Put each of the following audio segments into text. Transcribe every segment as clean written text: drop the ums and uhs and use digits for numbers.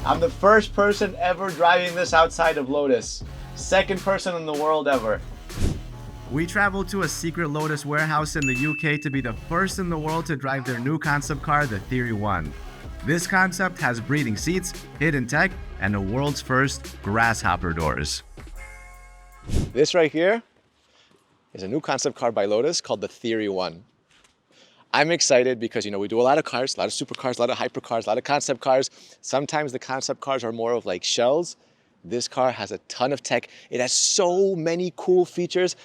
I'm the first person ever driving this outside of Lotus. Second person in the world ever. We traveled to a secret Lotus warehouse in the UK to be the first in the world to drive their new concept car, the Theory 1. This concept has breathing seats, hidden tech, and the world's first grasshopper doors. This right here is a new concept car by Lotus called the Theory 1. I'm excited because, we do a lot of cars, a lot of supercars, a lot of hypercars, a lot of concept cars. Sometimes the concept cars are more of like shells. This car has a ton of tech. It has so many cool features.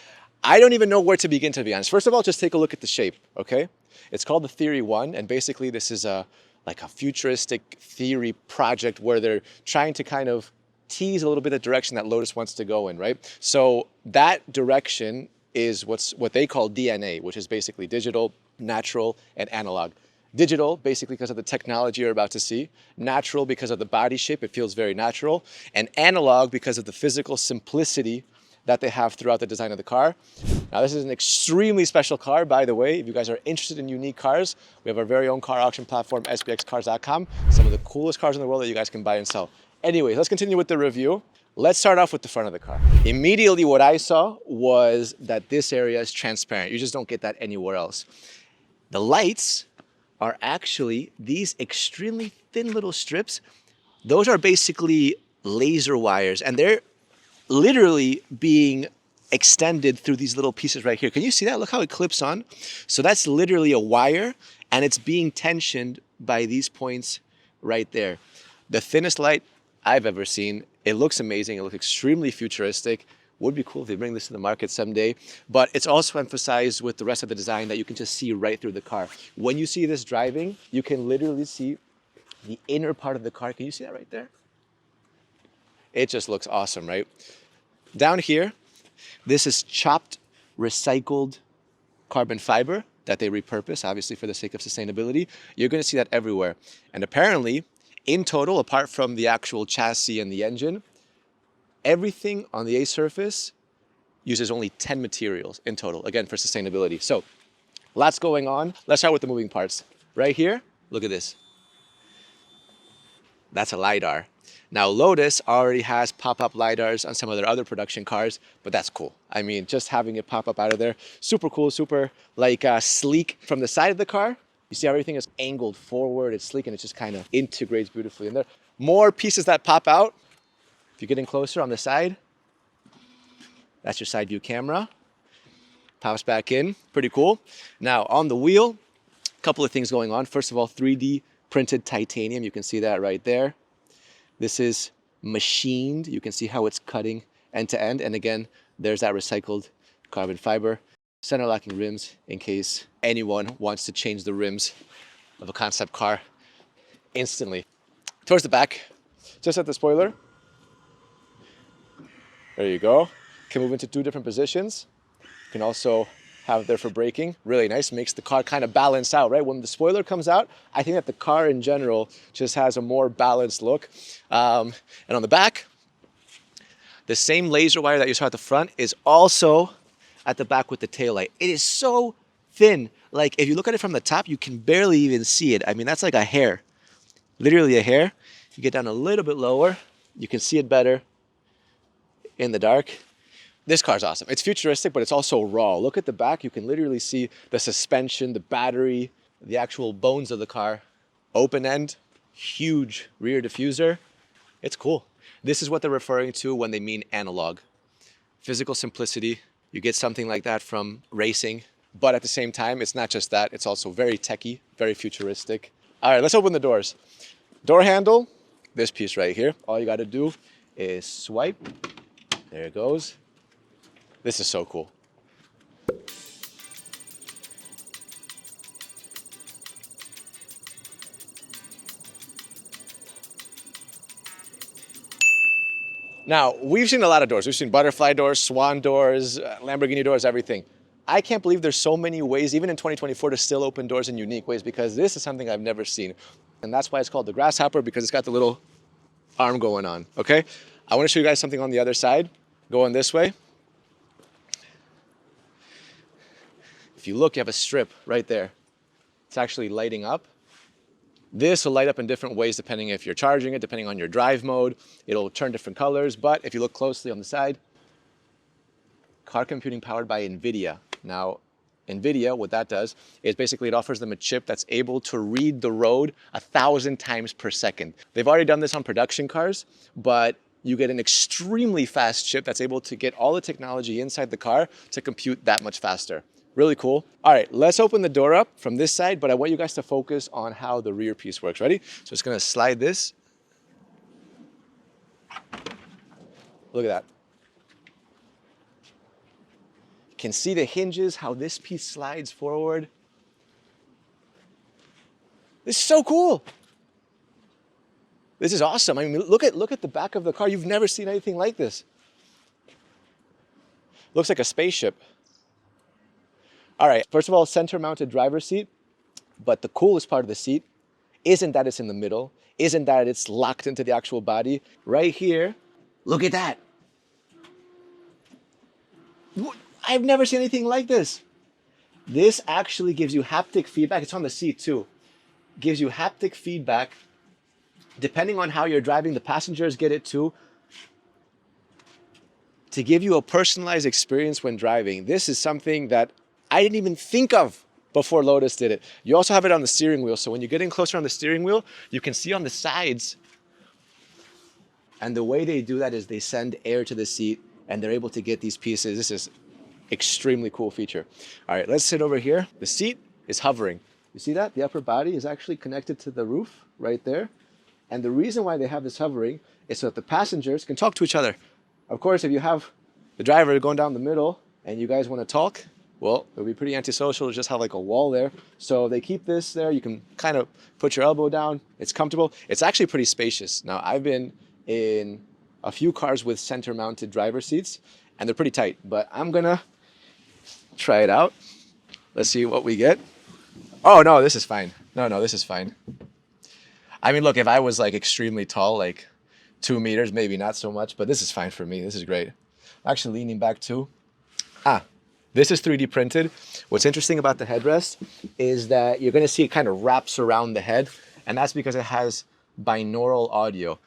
I don't even know where to begin, to be honest. First of all, just take a look at the shape, okay? It's called the Theory 1, and basically this is like a futuristic theory project where they're trying to kind of tease a little bit of direction that Lotus wants to go in, right? So that direction is what they call DNA, which is basically digital, natural, and analog. Digital, basically because of the technology you're about to see. Natural, because of the body shape, it feels very natural. And analog, because of the physical simplicity that they have throughout the design of the car. Now, this is an extremely special car, by the way. If you guys are interested in unique cars, we have our very own car auction platform, sbxcars.com. Some of the coolest cars in the world that you guys can buy and sell. Anyways, let's continue with the review. Let's start off with the front of the car. Immediately, what I saw was that this area is transparent. You just don't get that anywhere else. The lights are actually these extremely thin little strips. Those are basically laser wires, and they're literally being extended through these little pieces right here. Can you see that? Look how it clips on. So that's literally a wire, and it's being tensioned by these points right there. The thinnest light I've ever seen. It looks amazing. It looks extremely futuristic. Would be cool if they bring this to the market someday, but it's also emphasized with the rest of the design that you can just see right through the car. When you see this driving, you can literally see the inner part of the car. Can you see that right there? It just looks awesome, right? Down here, this is chopped, recycled carbon fiber that they repurpose, obviously for the sake of sustainability. You're gonna see that everywhere. And apparently, in total, apart from the actual chassis and the engine, everything on the A surface uses only 10 materials in total, again, for sustainability. So, lots going on. Let's start with the moving parts. Right here, look at this. That's a LiDAR. Now, Lotus already has pop-up LiDARs on some of their other production cars, but that's cool. I mean, just having it pop up out of there, super cool, super sleek. From the side of the car, you see how everything is angled forward, it's sleek, and it just kind of integrates beautifully in there. More pieces that pop out. If you're getting closer on the side, that's your side view camera. Pops back in, pretty cool. Now on the wheel, a couple of things going on. First of all, 3D printed titanium. You can see that right there. This is machined. You can see how it's cutting end to end. And again, there's that recycled carbon fiber. Center locking rims in case anyone wants to change the rims of a concept car instantly. Towards the back, just at the spoiler. There you go. Can move into two different positions. You can also have it there for braking. Really nice, makes the car kind of balance out, right? When the spoiler comes out, I think that the car in general just has a more balanced look. And on the back, the same laser wire that you saw at the front is also at the back with the taillight. It is so thin. Like if you look at it from the top, you can barely even see it. I mean, that's like a hair, literally a hair. If you get down a little bit lower, you can see it better in the dark. This car's awesome. It's futuristic, but it's also raw. Look at the back. You can literally see the suspension, the battery, the actual bones of the car. Open end, huge rear diffuser. It's cool. This is what they're referring to when they mean analog. Physical simplicity. You get something like that from racing, but at the same time, it's not just that. It's also very techy, very futuristic. All right, let's open the doors. Door handle, this piece right here. All you got to do is swipe. There it goes. This is so cool. Now, we've seen a lot of doors. We've seen butterfly doors, swan doors, Lamborghini doors, everything. I can't believe there's so many ways, even in 2024, to still open doors in unique ways, because this is something I've never seen. And that's why it's called the grasshopper, because it's got the little arm going on, okay? I want to show you guys something on the other side. Going this way. If you look, you have a strip right there. It's actually lighting up. This will light up in different ways depending if you're charging it, depending on your drive mode. It'll turn different colors, but if you look closely on the side, car computing powered by NVIDIA. Now, NVIDIA, what that does is basically it offers them a chip that's able to read the road 1,000 times per second. They've already done this on production cars, but you get an extremely fast chip that's able to get all the technology inside the car to compute that much faster. Really cool. All right, let's open the door up from this side, but I want you guys to focus on how the rear piece works. Ready? So it's gonna slide this. Look at that. You can see the hinges, how this piece slides forward. This is so cool. This is awesome. I mean, look at the back of the car. You've never seen anything like this. Looks like a spaceship. All right, first of all, center-mounted driver's seat, but the coolest part of the seat isn't that it's in the middle, isn't that it's locked into the actual body. Right here, look at that. I've never seen anything like this. This actually gives you haptic feedback. It's on the seat too. Gives you haptic feedback. Depending on how you're driving, the passengers get it too. To give you a personalized experience when driving. This is something that I didn't even think of before Lotus did it. You also have it on the steering wheel. So when you get in closer on the steering wheel, you can see on the sides. And the way they do that is they send air to the seat and they're able to get these pieces. This is extremely cool feature. All right, let's sit over here. The seat is hovering. You see that? The upper body is actually connected to the roof right there. And the reason why they have this hovering is so that the passengers can talk to each other. Of course, if you have the driver going down the middle and you guys want to talk, well, it would be pretty antisocial to just have like a wall there. So they keep this there. You can kind of put your elbow down. It's comfortable. It's actually pretty spacious. Now, I've been in a few cars with center-mounted driver seats, and they're pretty tight. But I'm going to try it out. Let's see what we get. Oh, no, this is fine. No, this is fine. I mean, look, if I was like extremely tall, like 2 meters, maybe not so much, but this is fine for me. This is great. I'm actually leaning back too. This is 3D printed. What's interesting about the headrest is that you're gonna see it kind of wraps around the head, and that's because it has binaural audio.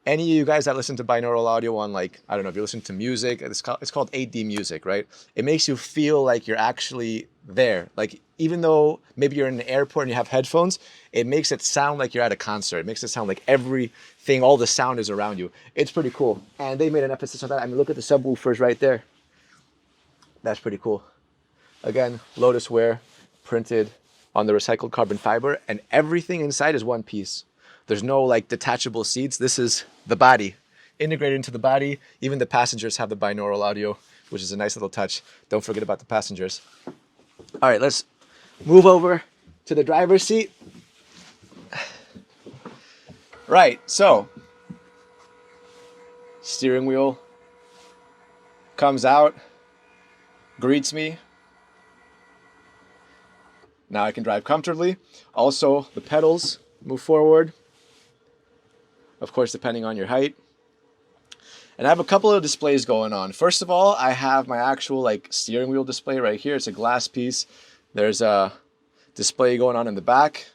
Any of you guys that listen to binaural audio on, like, I don't know, if you're listening to music, it's called 8D music, right? It makes you feel like you're actually there. Like, even though maybe you're in an airport and you have headphones, it makes it sound like you're at a concert. It makes it sound like everything, all the sound is around you. It's pretty cool. And they made an emphasis on that. I mean, look at the subwoofers right there. That's pretty cool. Again, Lotus wear, printed on the recycled carbon fiber, and everything inside is one piece. There's no like detachable seats. This is the body, integrated into the body. Even the passengers have the binaural audio, which is a nice little touch. Don't forget about the passengers. All right, let's move over to the driver's seat. Right, so steering wheel comes out, greets me. Now I can drive comfortably. Also, the pedals move forward, of course, depending on your height. And I have a couple of displays going on. First of all, I have my actual like steering wheel display right here. It's a glass piece. There's a display going on in the back.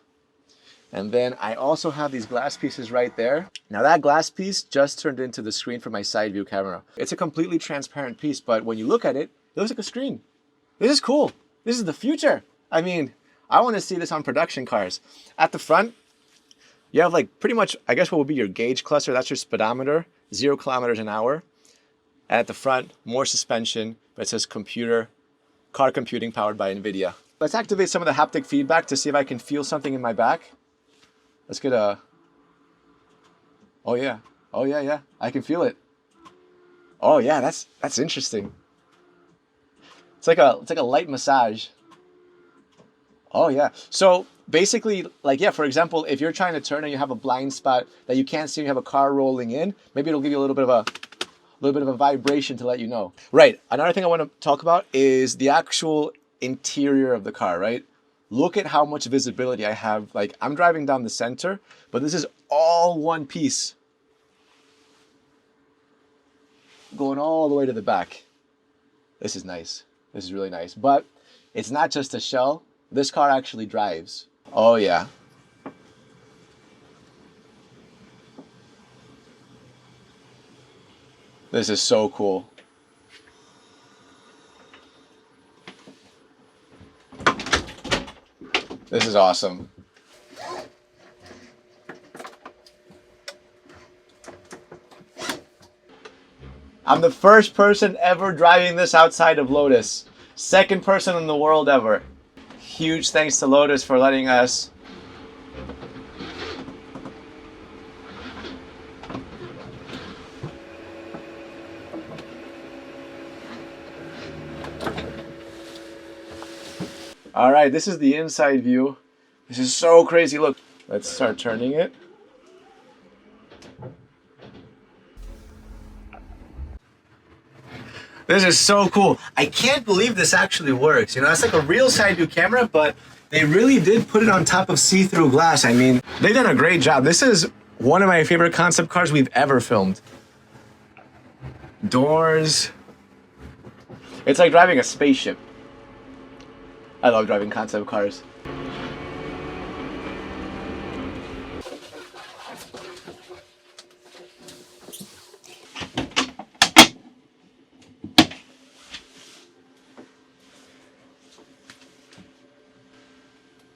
And then I also have these glass pieces right there. Now that glass piece just turned into the screen for my side view camera. It's a completely transparent piece, but when you look at it, it looks like a screen. This is cool. This is the future. I mean, I want to see this on production cars. At the front, you have like pretty much, I guess what would be your gauge cluster. That's your speedometer, 0 kilometers an hour. And at the front, more suspension, but it says car computing powered by NVIDIA. Let's activate some of the haptic feedback to see if I can feel something in my back. Let's get a, oh yeah, I can feel it. Oh yeah, that's interesting. It's like a light massage. Oh yeah, so basically, like, yeah, for example, if you're trying to turn and you have a blind spot that you can't see and you have a car rolling in, maybe it'll give you a little bit of a vibration to let you know. Right, another thing I want to talk about is the actual interior of the car, right? Look at how much visibility I have. Like, I'm driving down the center, but this is all one piece. Going all the way to the back. This is nice. This is really nice. But it's not just a shell. This car actually drives. Oh yeah. This is so cool. This is awesome. I'm the first person ever driving this outside of Lotus. Second person in the world ever. Huge thanks to Lotus for letting us. All right, this is the inside view. This is so crazy. Look, let's start turning it. This is so cool. I can't believe this actually works. You know, it's like a real side view camera, but they really did put it on top of see-through glass. I mean, they've done a great job. This is one of my favorite concept cars we've ever filmed. Doors. It's like driving a spaceship. I love driving concept cars.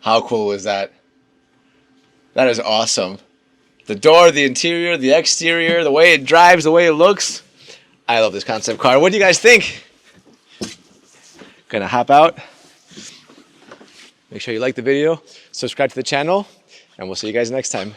How cool is that? That is awesome. The door, the interior, the exterior, the way it drives, the way it looks. I love this concept car. What do you guys think? Gonna hop out. Make sure you like the video, subscribe to the channel, and we'll see you guys next time.